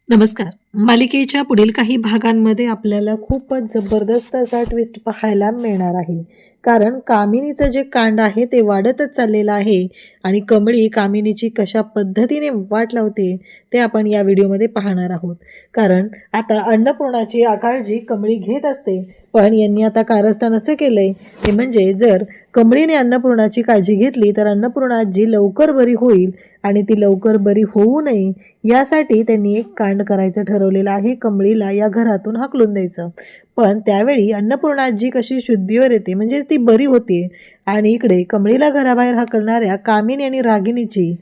नमस्कार. मालिकेच्या पुढील काही भागांमध्ये आपल्याला खूपच जबरदस्त असा ट्विस्ट पाहायला मिळणार आहे. कारण कामिनीचं जे कांड आहे ते वाढतच चाललेलं आहे आणि कमळी कामिनीची कशा पद्धतीने वाट लावते ते आपण या व्हिडिओमध्ये पाहणार आहोत. कारण आता अन्नपूर्णाची काळजी कमळी घेत असते, पण यांनी आता कारस्थान असं केलंय ते म्हणजे जर कमळीने अन्नपूर्णाची काळजी घेतली तर अन्नपूर्णाजी लवकर बरी होईल आणि ती लवकर बरी होऊ नये यासाठी त्यांनी एक कांड करायचं ठरवलेलं आहे. कमळीला या घरातून हाकलून द्यायचं. पण त्यावेळी अन्नपूर्णाजी कशी शुद्धीवर येते म्हणजे ती बरी होते आणि इकडे कमळीला घराबाहेर हाकलणाऱ्या कामिनी आणि रागिणीची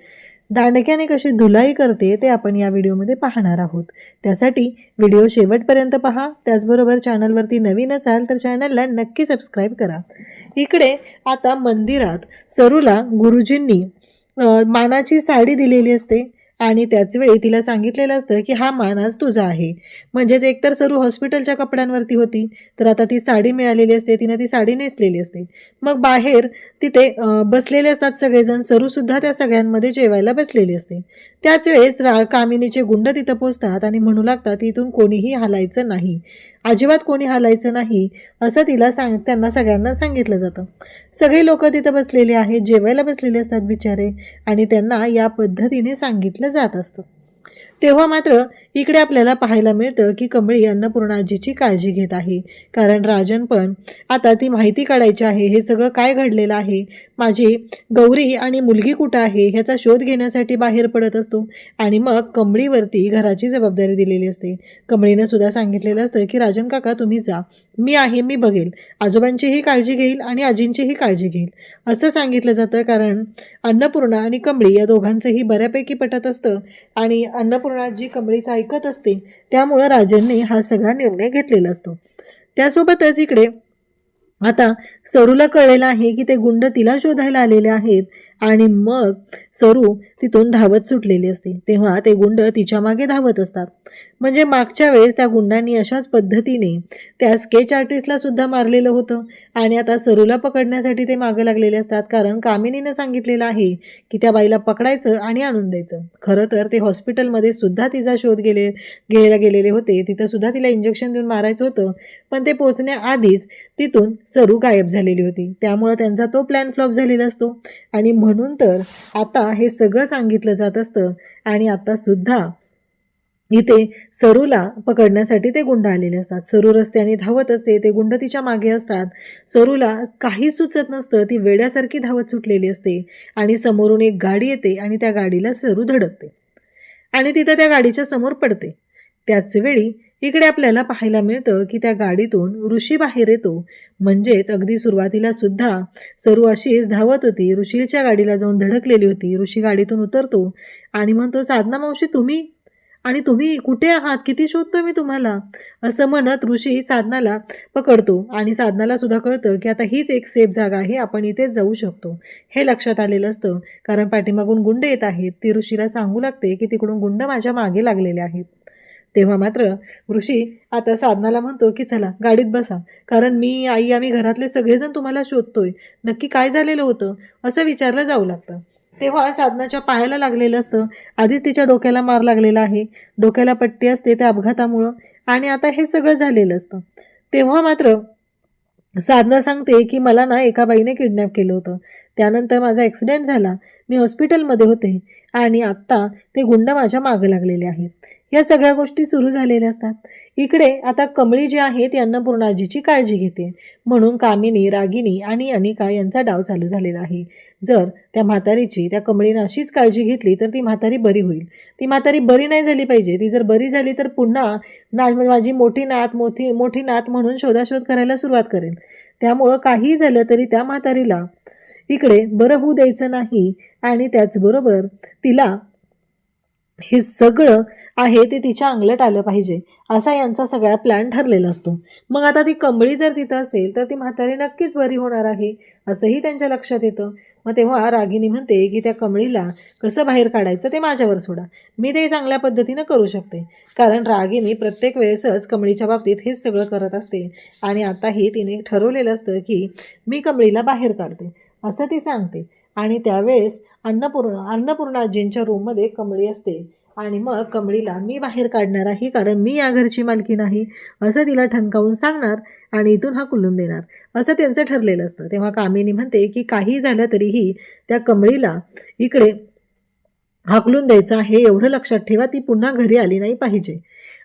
दांडक्याने कशी धुलाई करते ते आपण या व्हिडिओमध्ये पाहणार आहोत. त्यासाठी व्हिडिओ शेवटपर्यंत पहा. त्याचबरोबर चॅनलवरती नवीन असाल तर चॅनलला नक्की सबस्क्राईब करा. इकडे आता मंदिरात सरूला गुरुजींनी मानाची साडी दिलेली असते आणि त्याच वेळी तिला सांगितलेलं असतं की हा मान आज तुझा आहे. म्हणजेच एकतर सरू हॉस्पिटलच्या कपड्यांवरती होती, तर आता ती साडी मिळालेली असते, तिने ती साडी नेसलेली असते. मग बाहेर तिथे बसलेले असतात सगळेजण. सरूसुद्धा त्या सगळ्यांमध्ये जेवायला बसलेली असते. त्याच वेळेस कामिनीचे गुंड तिथं पोचतात आणि म्हणू लागतात इथून कोणीही हलायचं नाही, अजिबात कोणी हलायचं नाही असं तिला त्यांना सगळ्यांना सांगितलं जातं. सगळे लोक तिथं बसलेले आहेत, जेवायला बसलेले असतात बिचारे आणि त्यांना या पद्धतीने सांगितलं जात असतं. तेव्हा मात्र इकडे आपल्याला पाहायला मिळतं की कमळी अन्नपूर्णाजीची काळजी घेत आहे. कारण राजन पण आता ती माहिती काढायची आहे, हे सगळं काय घडलेलं आहे, माझी गौरी आणि मुलगी कुठं आहे ह्याचा शोध घेण्यासाठी बाहेर पडत असतो. आणि मग कमळीवरती घराची जबाबदारी दिलेली असते. कमळीनं सुद्धा सांगितलेलं असतं की राजन काका तुम्ही जा, मी आहे, मी बघेल, आजोबांचीही काळजी घेईल आणि आजींचीही काळजी घेईल असं सांगितलं जातं. कारण अन्नपूर्णा आणि कमळी या दोघांचंही बऱ्यापैकी पटत असतं आणि अन्नपूर्णाजी कमळीचं ऐकत असते. त्यामुळं राजनने हा सगळा निर्णय घेतलेला असतो. त्यासोबतच इकडे आता सरूला कळलेलं आहे की ते गुंड तिला शोधायला आलेले आहेत आणि मग सरू तिथून धावत सुटलेली असते. तेव्हा ते गुंड तिच्या मागे धावत असतात. म्हणजे मागच्या वेळेस त्या गुंडांनी अशाच पद्धतीने त्या स्केच आर्टिस्टला सुद्धा मारलेलं होतं आणि आता सरूला पकडण्यासाठी ते मागे लागलेले असतात. कारण कामिनीनं सांगितलेलं आहे की त्या बाईला पकडायचं आणि आणून द्यायचं. खरं तर ते हॉस्पिटलमध्ये सुद्धा तिचा शोध घ्यायला गेलेले होते. तिथं सुद्धा तिला इंजेक्शन देऊन मारायचं होतं, पण ते पोचण्याआधीच तिथून सरू गायब झालेली होती. त्यामुळे त्यांचा तो प्लॅन फ्लॉप झालेला असतो आणि म्हणून तर आता हे सगळं सांगितलं जात असतं. आणि आता सुद्धा इथे सरूला पकडण्यासाठी ते गुंड आलेले असतात. सरू रस्त्याने धावत असते, ते गुंड तिच्या मागे असतात. सरूला काही सुचत नसतं, ती वेड्यासारखी धावत सुटलेली असते आणि समोरून एक गाडी येते आणि त्या गाडीला सरू धडकते आणि तिथं त्या गाडीच्या समोर पडते. त्याच वेळी इकडे आपल्याला पाहायला मिळतं की त्या गाडीतून ऋषी बाहेर येतो. म्हणजेच अगदी सुरुवातीला सुद्धा सरू अशीच धावत होती, ऋषीच्या गाडीला जाऊन धडकलेली होती. ऋषी गाडीतून उतरतो आणि म्हणतो साधना मावशी तुम्ही, आणि तुम्ही कुठे आहात, किती शोधतोय मी तुम्हाला असं म्हणत ऋषी साधनाला पकडतो आणि साधनाला सुद्धा कळतं की आता हीच एक सेफ जागा आहे, आपण इथेच जाऊ शकतो. हे लक्षात आलेलं असतं. कारण पाठीमागून गुंड येत आहेत. ती ऋषीला सांगू लागते की तिकडून गुंड माझ्या मागे लागलेले आहेत. तेव्हा मात्र ऋषी आता साधनाला म्हणतो की चला गाडीत बसा, कारण मी आई आम्ही घरातले सगळेजण तुम्हाला शोधतोय, नक्की काय झालेलं होतं असं विचारलं जाऊ लागतं. तेव्हा साधनाच्या पायाला लागलेलं असतं. आधीच तिच्या डोक्याला मार लागलेला आहे, डोक्याला पट्टी असते त्या अपघातामुळं आणि आता हे सगळं झालेलं असतं. तेव्हा मात्र साधना सांगते की मला ना एका बाईने किडनॅप केलं होतं, त्यानंतर माझा ॲक्सिडेंट झाला, मी हॉस्पिटलमध्ये होते आणि आत्ता ते गुंड माझ्या मागं लागलेले आहेत. या सगळ्या गोष्टी सुरू झालेल्या असतात. इकडे आता कमळी जी आहे ती अन्नपूर्णाजीची काळजी घेते, म्हणून कामिनी, रागिनी आणि अनिका यांचा डाव चालू झालेला आहे. जर त्या म्हातारीची त्या कमळीनं अशीच काळजी घेतली तर ती म्हातारी बरी होईल. ती म्हातारी बरी नाही झाली पाहिजे. ती जर बरी झाली तर पुन्हा माझी मोठी नात मोठी नात म्हणून शोधाशोध करायला सुरुवात करेल. त्यामुळं काही झालं तरी त्या म्हातारीला इकडे बरं होऊ द्यायचं नाही आणि त्याचबरोबर तिला हे सगळं आहे ते तिच्या अंगलट आलं पाहिजे असा यांचा सगळा प्लॅन ठरलेला असतो. मग आता ती कमळी जर तिथं असेल तर ती म्हातारी नक्कीच बरी होणार आहे असंही त्यांच्या लक्षात येतं. मग तेव्हा रागिनी म्हणते की त्या कमळीला कसं बाहेर काढायचं ते माझ्यावर सोडा, मी ते चांगल्या पद्धतीनं करू शकते. कारण रागिनी प्रत्येक वेळेसच कमळीच्या बाबतीत हेच सगळं करत असते आणि आताही तिने ठरवलेलं असतं की मी कमळीला बाहेर काढते असं ती सांगते. आणि त्यावेळेस अन्नपूर्णाजींच्या रूममध्ये कमळी असते आणि मग कमळीला मी बाहेर काढणार आहे, कारण मी या घरची मालकी नाही असं तिला ठणकावून सांगणार आणि इथून हाकलून देणार, असं त्यांचं ठरलेलं असतं. तेव्हा कामिनी म्हणते की काही झालं तरीही त्या कमळीला इकडे हाकलून द्यायचं आहे, एवढं लक्षात ठेवा, ती पुन्हा घरी आली नाही पाहिजे,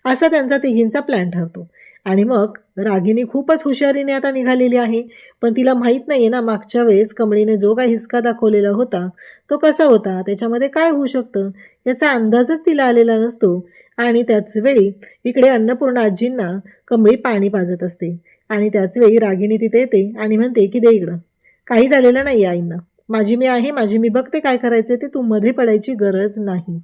असा त्यांचा तिघींचा प्लॅन ठरतो. आणि मग रागिनी खूपच हुशारीने आता निघालेली आहे, पण तिला माहीत नाही आहे ना मागच्या वेळेस कमळीने जो काही हिसका दाखवलेला होता तो कसा होता, त्याच्यामध्ये काय होऊ शकतं याचा अंदाजच तिला आलेला नसतो. आणि त्याचवेळी इकडे अन्नपूर्णा आजींना कमळी पाणी पाजत असते आणि त्याचवेळी रागिनी तिथे येते आणि म्हणते की दे इकडं, काही झालेलं नाही आईंना, माझी मी आहे, माझी मी बघते काय करायचं ते, तू मध्ये पडायची गरज नाही,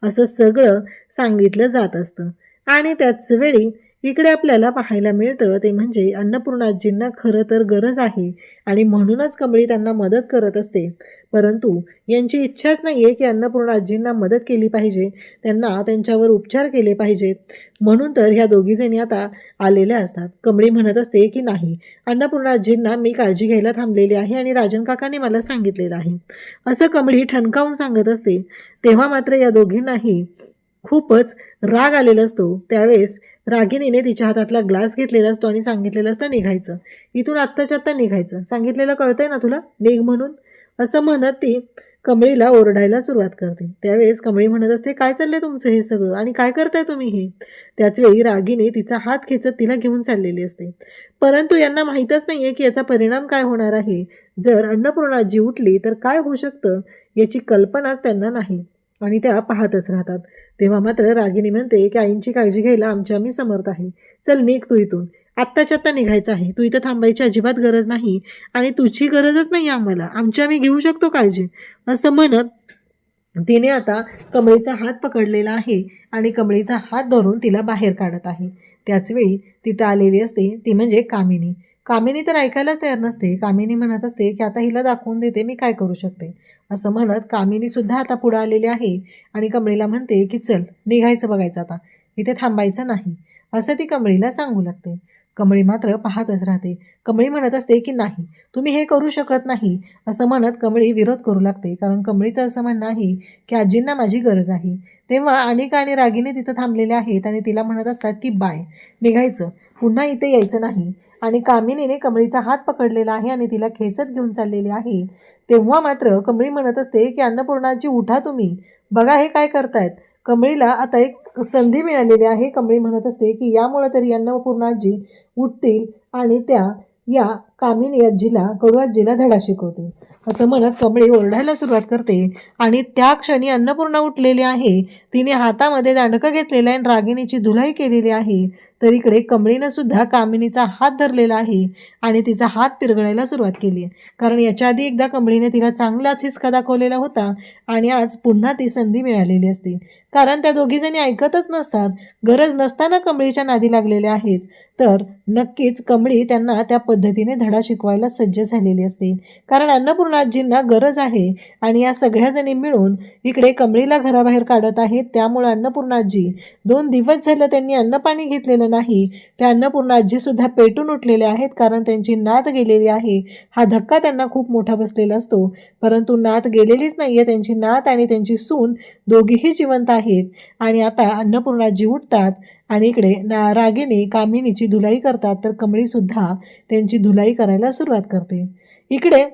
असं सगळं सांगितलं जात असतं. आणि त्याच वेळी इकडे आपल्याला पाहायला मिळतं ते म्हणजे अन्नपूर्णाजींना खरं तर गरज आहे आणि म्हणूनच कमळी त्यांना मदत करत असते, परंतु यांची इच्छाच नाही आहे की अन्नपूर्णाजींना मदत केली पाहिजे, त्यांना त्यांच्यावर उपचार केले पाहिजेत. म्हणून तर ह्या दोघीजणी आता आलेल्या असतात. कमळी म्हणत असते की नाही, अन्नपूर्णाजींना मी काळजी घ्यायला थांबलेली आहे आणि राजन काकांनी मला सांगितलेलं आहे, असं कमळी ठणकावून सांगत असते. तेव्हा मात्र या दोघींनाही खूपच राग आलेला असतो. त्यावेळेस रागिनीने तिच्या हातातला ग्लास घेतलेला असतो आणि सांगितलेलं असतं निघायचं, इथून आत्ताच्या आत्ता निघायचं, सांगितलेलं कळतंय ना तुला, निघ म्हणून, असं म्हणत ती कमळीला ओरडायला सुरुवात करते. त्यावेळेस कमळी म्हणत असते काय चाललंय तुमचं हे सगळं आणि काय करताय तुम्ही हे. त्याचवेळी रागिनी तिचा हात खेचत तिला घेऊन चाललेली असते, परंतु यांना माहीतच नाही आहे की याचा परिणाम काय होणार आहे, जर अन्नपूर्णाजी उठली तर काय होऊ शकतं याची कल्पनाच त्यांना नाही आणि त्या पाहतच राहतात. तेव्हा मात्र रागिनी म्हणते की आईंची काळजी घ्यायला आम्ही समर्थ आहे, चल निघ तू इथून, आत्ताच्या आत्ता निघायचं आहे, तू इथं थांबायची अजिबात गरज नाही आणि तुझी गरजच नाही आम्हाला, आम्ही घेऊ शकतो काळजी, असं म्हणत तिने आता कमळीचा हात पकडलेला आहे आणि कमळीचा हात धरून तिला बाहेर काढत आहे. त्याचवेळी तिथं आलेली असते ती म्हणजे कामिनी. कामिनी तर ऐकायलाच तयार नसते. कामिनी म्हणत असते की आता हिला दाखवून देते मी काय करू शकते, असं म्हणत कामिनी सुद्धा आता पुढं आलेली आहे आणि कमळीला म्हणते की चल निघायचं, बघायचं आता, इथे थांबायचं नाही, असं ती कमळीला सांगू लागते. कमळी मात्र पाहतच राहते. कमळी म्हणत असते की नाही, तुम्ही हे करू शकत नाही, असं म्हणत कमळी विरोध करू लागते, कारण कमळीचं असं म्हणणं आहे की आजींना माझी गरज आहे. तेव्हा अनिका आणि रागिनी तिथं थांबलेल्या आहेत आणि तिला म्हणत असतात की बाय, निघायचं, पुन्हा इथे यायचं नाही. आणि कामिनीने कमळीचा हात पकडलेला आहे आणि तिला खेचत घेऊन चाललेली आहे. तेव्हा मात्र कमळी म्हणत असते की अन्नपूर्णाजी उठा तुम्ही, बघा हे काय करतायत. कमळीला आता एक संधी मिळालेली आहे. कमळी म्हणत असते की यामुळे तरी अन्नपूर्णाजी उठतील आणि त्या या कामिनी आजीला, कडू आजीला धडा शिकवते, असं म्हणत कमळी ओरडायला सुरुवात करते. आणि त्या क्षणी अन्नपूर्णा उठलेली आहे, तिने हातामध्ये दांडकं घेतलेलं आहे आणि रागिणीची धुलाई केलेली आहे. तर इकडे कमळीनं सुद्धा कामिनीचा हात धरलेला आहे आणि तिचा हात पिरगळायला सुरुवात केली आहे, कारण याच्या आधी एकदा कमळीने तिला चांगलाच हिसका दाखवलेला होता आणि आज पुन्हा ती संधी मिळालेली असते, कारण त्या दोघीजणी ऐकतच नसतात, गरज नसताना कमळीच्या नादी लागलेल्या आहेत. तर नक्कीच कमळी त्यांना त्या पद्धतीने धडा शिकवायला सज्ज झालेली असते, कारण अन्नपूर्णाजींना गरज आहे आणि या सगळ्याजणी मिळून इकडे कमळीला घराबाहेर काढत आहेत. त्यामुळे अन्नपूर्णाजी 2 दिवस झालं त्यांनी अन्नपाणी घेतलेलं नाही. त्या अन्नपूर्णाजी सुद्धा पेटून उठलेल्या आहेत, कारण त्यांची नात गेलेली आहे. हा धक्का त्यांना खूप मोठा बसलेला असतो, परंतु नात गेलेलीच नाही आहे. त्यांची नात आणि त्यांची सून दोघीही जिवंत आहेत आणि आता अन्नपूर्णाजी उठतात आणि इकडे रागिनी कामिनीची धुलाई करतात, तर कमळी सुद्धा त्यांची धुलाई करायला सुरुवात करते. इकडे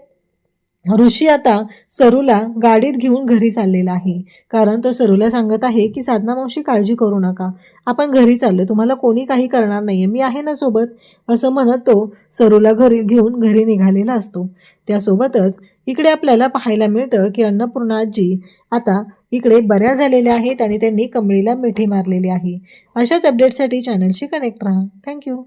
ऋषी आता सरूला गाडीत घेऊन घरी चाललेला आहे, कारण तो सरूला सांगत आहे की साधना मावशी काळजी करू नका, आपण घरी चाललो, तुम्हाला कोणी काही करणार नाहीये, मी आहे ना सोबत, असं म्हणत तो सरूला घरी घेऊन घरी निघालेला असतो. त्यासोबतच इकडे आपल्याला पाहायला मिळतं की अन्नपूर्णा आजी आता इकडे बऱ्या झालेल्या आहेत आणि त्यांनी कमळीला मिठी मारलेली आहे. अशाच अपडेटसाठी चॅनलशी कनेक्ट राहा. थँक्यू.